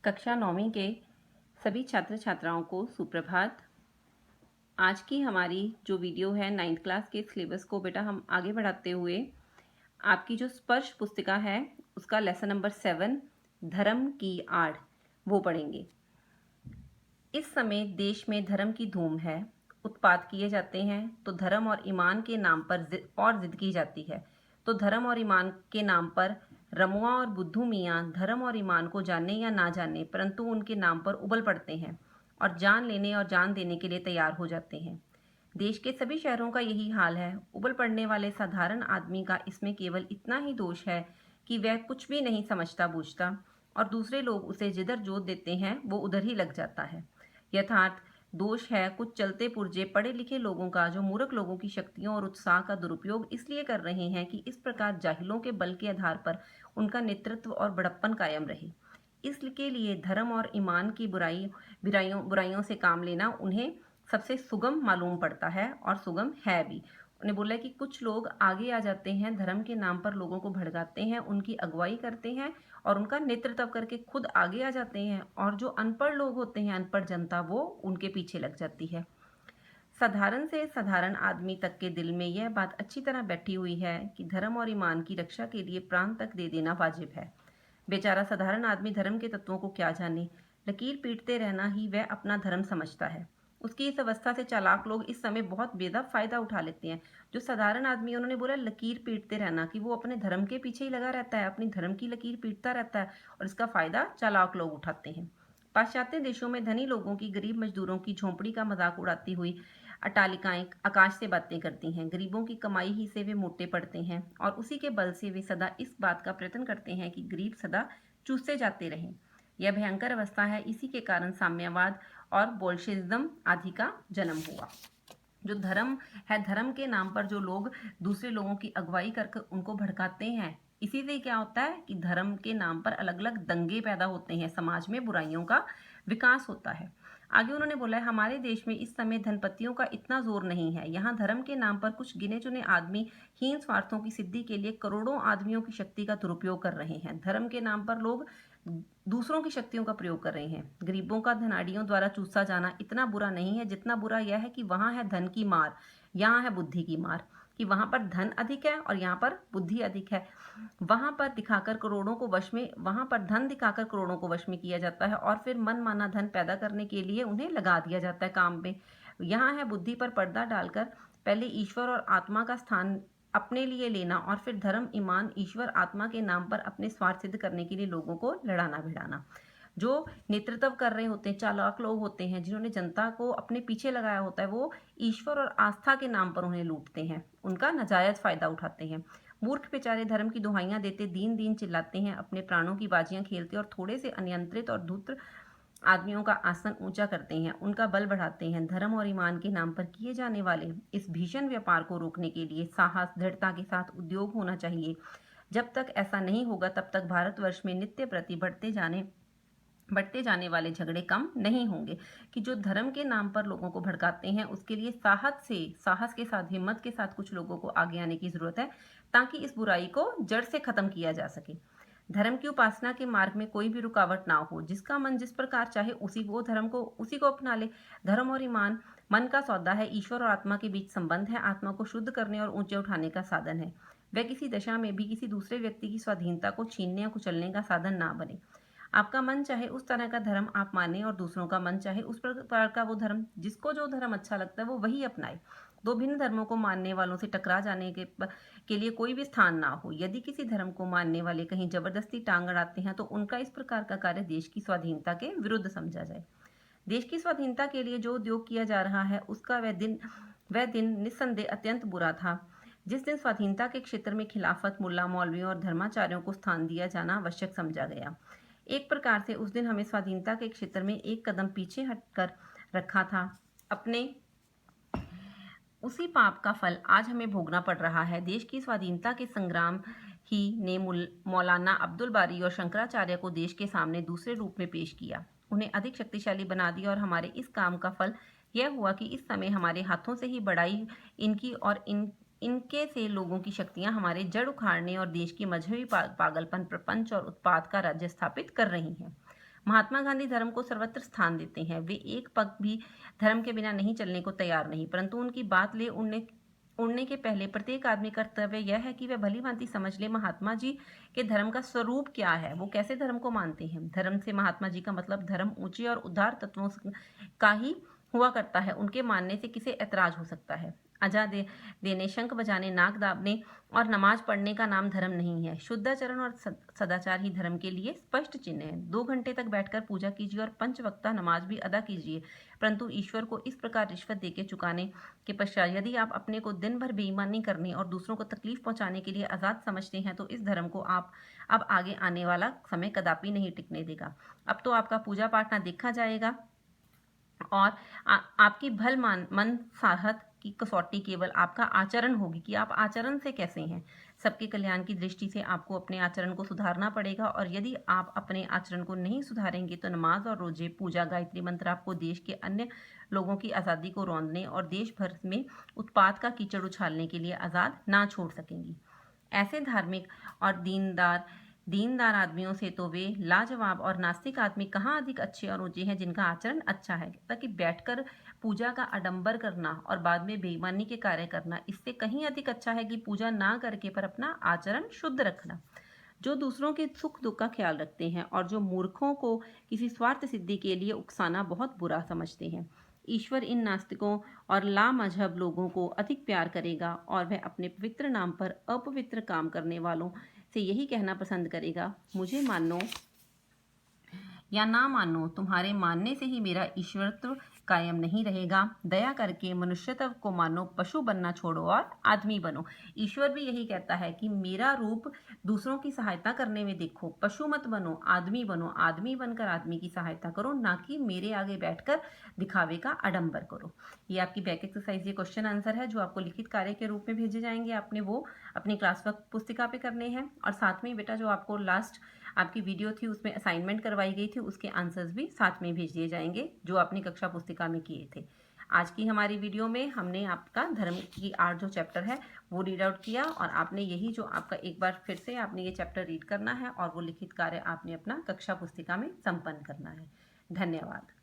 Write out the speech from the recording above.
कक्षा 9वीं के सभी छात्र छात्राओं को सुप्रभात। आज की हमारी जो वीडियो है 9th क्लास के सिलेबस को बेटा हम आगे बढ़ाते हुए आपकी जो स्पर्श पुस्तिका है उसका लेसन नंबर 7 धर्म की आड़ वो पढ़ेंगे। इस समय देश में धर्म की धूम है, उत्पात किए जाते हैं तो धर्म और ईमान के नाम पर जिद की जाती है। तो धर्म और ईमान के नाम पर रमुआ और बुद्धू मियाँ धर्म और ईमान को जाने या ना जाने परंतु उनके नाम पर उबल पड़ते हैं और जान लेने और जान देने के लिए तैयार हो जाते हैं। देश के सभी शहरों का यही हाल है। उबल पड़ने वाले साधारण आदमी का इसमें केवल इतना ही दोष है कि वह कुछ भी नहीं समझता बूझता और दूसरे लोग उसे जिधर जोत देते हैं वो उधर ही लग जाता है। यथार्थ दोष है कुछ चलते पुर्जे पढ़े लिखे लोगों का जो मूर्ख लोगों की शक्तियों और उत्साह का दुरुपयोग इसलिए कर रहे हैं कि इस प्रकार जाहिलों के बल के आधार पर उनका नेतृत्व और बड़प्पन कायम रहे। इसके लिए धर्म और ईमान की बुराइयों से काम लेना उन्हें सबसे सुगम मालूम पड़ता है और सुगम है भी। उन्हें बोला कि कुछ लोग आगे आ जाते हैं, धर्म के नाम पर लोगों को भड़काते हैं, उनकी अगुवाई करते हैं और उनका नेतृत्व करके खुद आगे आ जाते हैं और जो अनपढ़ लोग होते हैं, अनपढ़ जनता, वो उनके पीछे लग जाती है। साधारण से साधारण आदमी तक के दिल में यह बात अच्छी तरह बैठी हुई है कि धर्म और ईमान की रक्षा के लिए प्राण तक दे देना वाजिब है। बेचारा साधारण आदमी धर्म के तत्वों को क्या जाने, लकीर पीटते रहना ही वह अपना धर्म समझता है। उसकी इस अवस्था से चालाक लोग इस समय बहुत बेदब फायदा उठा लेते हैं। जो साधारण आदमी, उन्होंने बोला लकीर पीटते रहना, कि वो अपने धर्म के पीछे ही लगा रहता है, अपनी धर्म की लकीर पीटता रहता है और इसका फायदा चालाक लोग उठाते हैं। पाश्चात्य देशों में धनी लोगों की गरीब मजदूरों की झोंपड़ी का मजाक उड़ाती हुई अट्टालिकाएं आकाश से बातें करती हैं। गरीबों की कमाई ही से वे मोटे पड़ते हैं और उसी के बल से वे सदा इस बात का प्रयत्न करते हैं कि गरीब सदा चूसते जाते रहें। यह भयंकर अवस्था है। इसी के कारण साम्यवाद और बोल्शेविज्म आदि का जन्म हुआ। जो धर्म है, धर्म के नाम पर जो लोग दूसरे लोगों की अगुवाई करके उनको भड़काते हैं, इसी से क्या होता है कि धर्म के नाम पर अलग अलग दंगे पैदा होते हैं, समाज में बुराइयों का विकास होता है। आगे उन्होंने बोला है हमारे देश में इस समय धनपतियों का इतना जोर नहीं है। यहाँ धर्म के नाम पर कुछ गिने चुने आदमी हीन स्वार्थों की सिद्धि के लिए करोड़ों आदमियों की शक्ति का दुरुपयोग कर रहे हैं। धर्म के नाम पर लोग दूसरों की शक्तियों का प्रयोग कर रहे हैं। गरीबों का धनाढ़ियों द्वारा चूसा जाना इतना बुरा नहीं है जितना बुरा यह है कि वहां है धन की मार, यहाँ है बुद्धि की मार, कि वहां पर धन अधिक है और यहाँ पर बुद्धि अधिक है। वहां पर धन दिखाकर करोड़ों को वश में किया जाता है और फिर मन माना धन पैदा करने के लिए उन्हें लगा दिया जाता है काम पे। यहाँ है बुद्धि पर पर्दा डालकर पहले ईश्वर और आत्मा का स्थान अपने लिए लेना और फिर धर्म, ईमान, ईश्वर, आत्मा के नाम पर अपने स्वार्थ सिद्ध करने के लिए लोगों को लड़ाना भिड़ाना। जो नेतृत्व कर रहे होते हैं, चालाक लोग होते हैं, जिन्होंने जनता को अपने पीछे लगाया होता है, वो ईश्वर और आस्था के नाम पर उन्हें लूटते हैं, उनका नाजायज फायदा उठाते हैं। मूर्ख बेचारे धर्म की दुहाइयां देते दीन दीन चिल्लाते हैं, अपने प्राणों की बाजियां खेलते और थोड़े से अनियंत्रित और धूर्त आदमियों का आसन ऊंचा करते हैं, उनका बल बढ़ाते हैं। धर्म और ईमान के नाम पर किए जाने वाले इस भीषण व्यापार को रोकने के लिए साहस, दृढ़ता के साथ उद्योग होना चाहिए। जब तक ऐसा नहीं होगा तब तक भारतवर्ष में नित्य प्रति बढ़ते जाने वाले झगड़े कम नहीं होंगे। कि जो धर्म के नाम पर लोगों को भड़काते हैं, उसके लिए साहस के साथ, हिम्मत के साथ कुछ लोगों को आगे आने की जरूरत है ताकि इस बुराई को जड़ से खत्म किया जा सके। धर्म की उपासना के मार्ग में कोई भी रुकावट ना हो। जिसका मन जिस प्रकार चाहे उसी को अपना ले। धर्म और ईमान मन का सौदा है, ईश्वर और आत्मा के बीच संबंध है, आत्मा को शुद्ध करने और ऊंचे उठाने का साधन है। वह किसी दशा में भी किसी दूसरे व्यक्ति की स्वाधीनता को छीनने या कुचलने का साधन ना बने। आपका मन चाहे उस तरह का धर्म आप माने और दूसरों का मन चाहे उस प्रकार का वो धर्म, जिसको जो धर्म अच्छा लगता है वो वही अपनाए। दो भिन्न धर्मों को मानने वालों से टकरा जाने के लिए कोई भी स्थान ना हो। यदि किसी धर्म को मानने वाले कहीं जबरदस्ती टांग अड़ाते हैं तो उनका इस प्रकार का कार्य देश की स्वाधीनता के विरुद्ध समझा जाए। देश की स्वाधीनता के लिए जो उद्योग किया जा रहा है उसका वह दिन निस्संदेह अत्यंत बुरा था जिस दिन स्वाधीनता के क्षेत्र में खिलाफत, मुल्ला मौलवियों और धर्माचार्यों को स्थान दिया जाना आवश्यक समझा गया। एक प्रकार से उस दिन हमें स्वाधीनता के क्षेत्र में एक कदम पीछे हटकर रखा था। अपने उसी पाप का फल आज हमें भोगना पड़ रहा है। देश की स्वाधीनता के संग्राम ही ने मौलाना अब्दुल बारी और शंकराचार्य को देश के सामने दूसरे रूप में पेश किया, उन्हें अधिक शक्तिशाली बना दिया और हमारे इस काम का फल यह हुआ कि इस समय हमारे हाथों से ही बढ़ाई इनकी और इनके से लोगों की शक्तियां हमारे जड़ उखाड़ने और देश की मजहबी पागलपन, प्रपंच और उत्पाद का राज्य स्थापित कर रही हैं। महात्मा गांधी धर्म को सर्वत्र स्थान देते हैं। वे एक पग भी धर्म के बिना नहीं चलने को तैयार नहीं, परंतु उनकी बात ले उड़ने के पहले प्रत्येक आदमी का कर्तव्य यह है कि वह भली भांति समझ ले महात्मा जी के धर्म का स्वरूप क्या है, वो कैसे धर्म को मानते हैं। धर्म से महात्मा जी का मतलब धर्म ऊंचे और उदार तत्वों का ही हुआ करता है। उनके मानने से किसे ऐतराज हो सकता है। अजा देने, शंख बजाने, नाक दाबने और नमाज पढ़ने का नाम धर्म नहीं है। शुद्धाचरण और सदाचार ही धर्म के लिए स्पष्ट चिन्ह है। 2 घंटे तक बैठकर पूजा कीजिए और 5 वक्ता नमाज भी अदा कीजिए, परंतु ईश्वर को इस प्रकार रिश्वत देके चुकाने के पश्चात यदि आप अपने को दिन भर बेईमानी करने और दूसरों को तकलीफ पहुंचाने के लिए आज़ाद समझते हैं तो इस धर्म को आप अब आगे आने वाला समय कदापि नहीं टिकने देगा। अब तो आपका पूजा पाठ ना देखा जाएगा और आपकी भल मन साहत की कसौटी केवल आपका आचरण होगी कि आप आचरण से कैसे हैं। सबके कल्याण की दृष्टि से आपको अपने आचरण को सुधारना पड़ेगा, और यदि आप अपने आचरण को नहीं सुधारेंगे तो नमाज और रोजे, पूजा, गायत्री मंत्र आपको देश के अन्य लोगों की आज़ादी को रौंदने और देश भर में उत्पात का कीचड़ उछालने के लिए आज़ाद ना छोड़ सकेंगी। ऐसे धार्मिक और दीनदार आदमियों से तो वे लाजवाब और नास्तिक आदमी कहाँ अधिक अच्छे और ऊंचे हैं जिनका आचरण अच्छा है। ताकि बैठकर पूजा का आडंबर करना और बाद में बेईमानी के कार्य करना इससे कहीं अधिक अच्छा है कि पूजा ना करके पर अपना आचरण शुद्ध रखना। जो दूसरों के सुख दुख का ख्याल रखते हैं और जो मूर्खों को किसी स्वार्थ सिद्धि के लिए उकसाना बहुत बुरा समझते हैं, ईश्वर इन नास्तिकों और लामजहब लोगों को अधिक प्यार करेगा और वह अपने पवित्र नाम पर अपवित्र काम करने वालों से यही कहना पसंद करेगा, मुझे मानो या ना मानो, तुम्हारे मानने से ही मेरा ईश्वरत्व कायम नहीं रहेगा। दया करके मनुष्यत्व को मानो, पशु बनना छोड़ो और आदमी बनो। ईश्वर भी यही कहता है कि मेरा रूप दूसरों की सहायता करने में देखो, पशु मत बनो, आदमी बनो। आदमी बनकर आदमी की सहायता करो, ना कि मेरे आगे बैठकर दिखावे का आडंबर करो। ये आपकी बैक एक्सरसाइज, ये क्वेश्चन आंसर है जो आपको लिखित कार्य के रूप में भेजे जाएंगे। आपने वो अपनी क्लास वर्क पुस्तिका पे करने हैं, और साथ में बेटा जो आपको लास्ट आपकी वीडियो थी उसमें असाइनमेंट करवाई गई थी उसके आंसर्स भी साथ में भेज दिए जाएंगे जो आपने कक्षा पुस्तिका में किए थे। आज की हमारी वीडियो में हमने आपका धर्म की 8 जो चैप्टर है वो रीड आउट किया, और आपने यही जो आपका एक बार फिर से आपने ये चैप्टर रीड करना है और वो लिखित कार्य आपने अपना कक्षा पुस्तिका में संपन्न करना है। धन्यवाद।